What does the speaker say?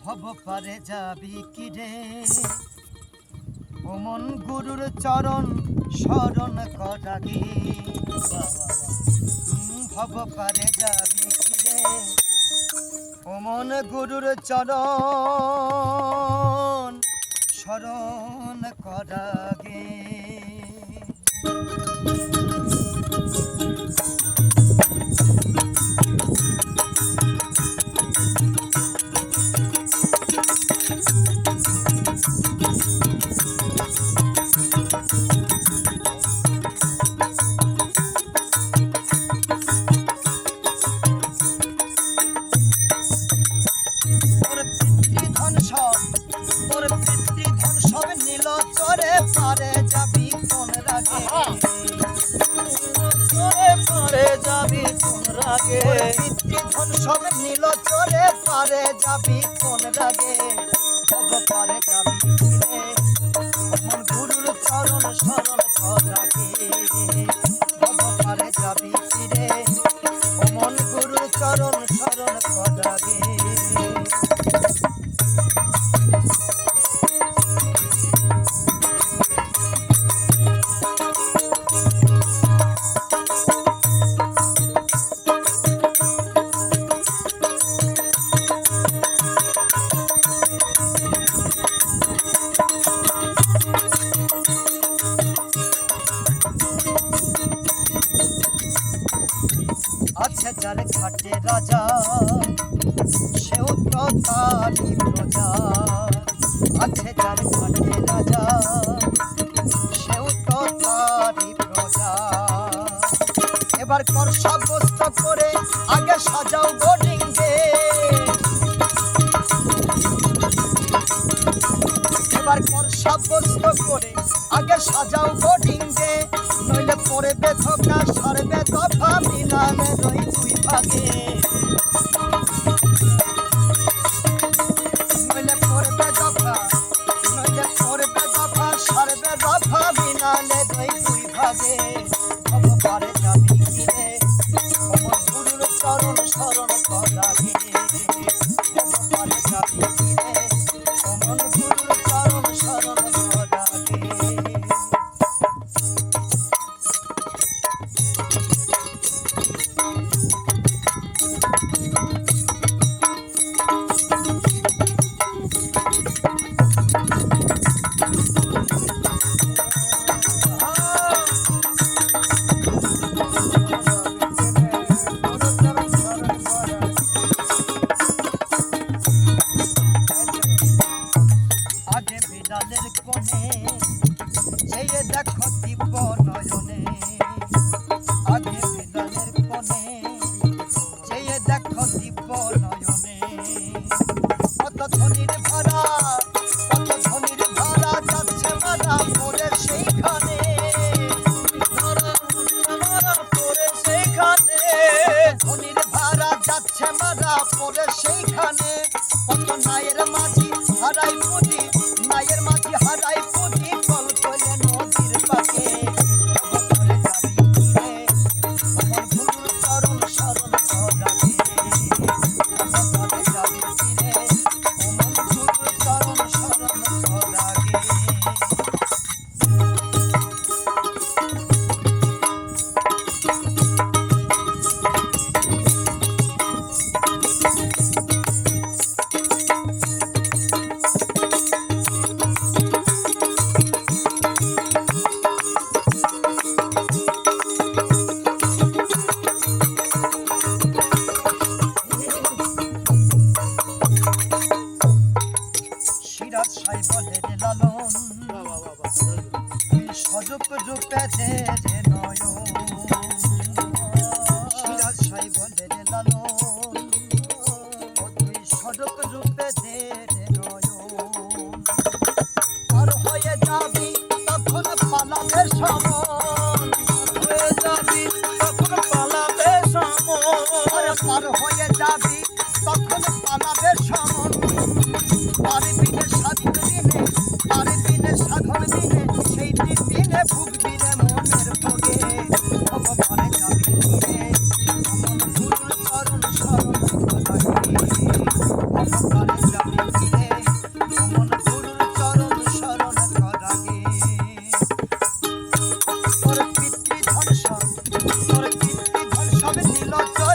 ভব পারে যাবি কিরে ও মন গুরুর চরণ শরণ করাগে ভব পারে যাবি কিরে ও মন গুরুর চরণ শরণ করাগে তোর পিতৃধন সব নীল চরে পারে যাবি কোন রাগে পারে যাবি কোন রাগে পিতৃধন সব নীল চরে পারে যাবি কোন রাগে ভব পারে যাবি কিরে মন গুরুর চরণ শরণ করাগে ভব পারে যাবি কিরে মন গুরুর চরণ শরণ করাগে আছে যার ঘাটে রাজা সেও তো তারই প্রজা আছে যার ঘাটে রাজা সেও তো তারই প্রজা এবার কর সাব্যস্ত করে আগে সাজাও বোর্ডিংয়ে এবার কর সাব্যস্ত করে আগে সাজাও বোর্ডিংয়ে নইলে পরে বেথকা সারবে দফা মিলালে রই দুই ভাগে নইলে পড়বে দফা সারবে দফা মিলালে রই দুই ভাগে ভব পারে যাবি কিরে অমর গুরুর চরণ শরণ করাগে ভব পারে যাবি কিরে অমর গুরুর চরণ শরণ করাগে কোণে চেয়ে দেখো দিব্য নয়নে আগে বিদানের কোণে চেয়ে দেখো দিব্য নয়নে কত ধনির ভাড়া যাচ্ছে মারা পড়ে সেইখানে ধনির ভাড়া যাচ্ছে মারা পড়ে সেইখানে কত নায়ের মাঝি হারাই পুঁজি নায়ের মাঝি হারাই পুঁজি কল করে নদীর পাকে ভব করে যাবি কিরে আমার গুরুর চরণ শরণ করাগে ভব করে যাবি কিরে আমার গুরুর চরণ শরণ করাগে সিরাজ সাই বলে রে লালন সজক রূপে দে রে নয়ন সিরাজ সাই বলে রে লালন তুই সজক রূপে দে রে নয়ন আর হয়ে যাবি তখন পালাবে সমন হয়ে যাবি তখন পালাবে সমন পার হয়ে যাবি তখন পালাবে সমন পারে দিনে সাধন দিনে সেই দিনে ভুগবি রে মনের ভোগে ভব পারে যাবি কিরে মন গুরুর চরণ শরণ করাগে নজর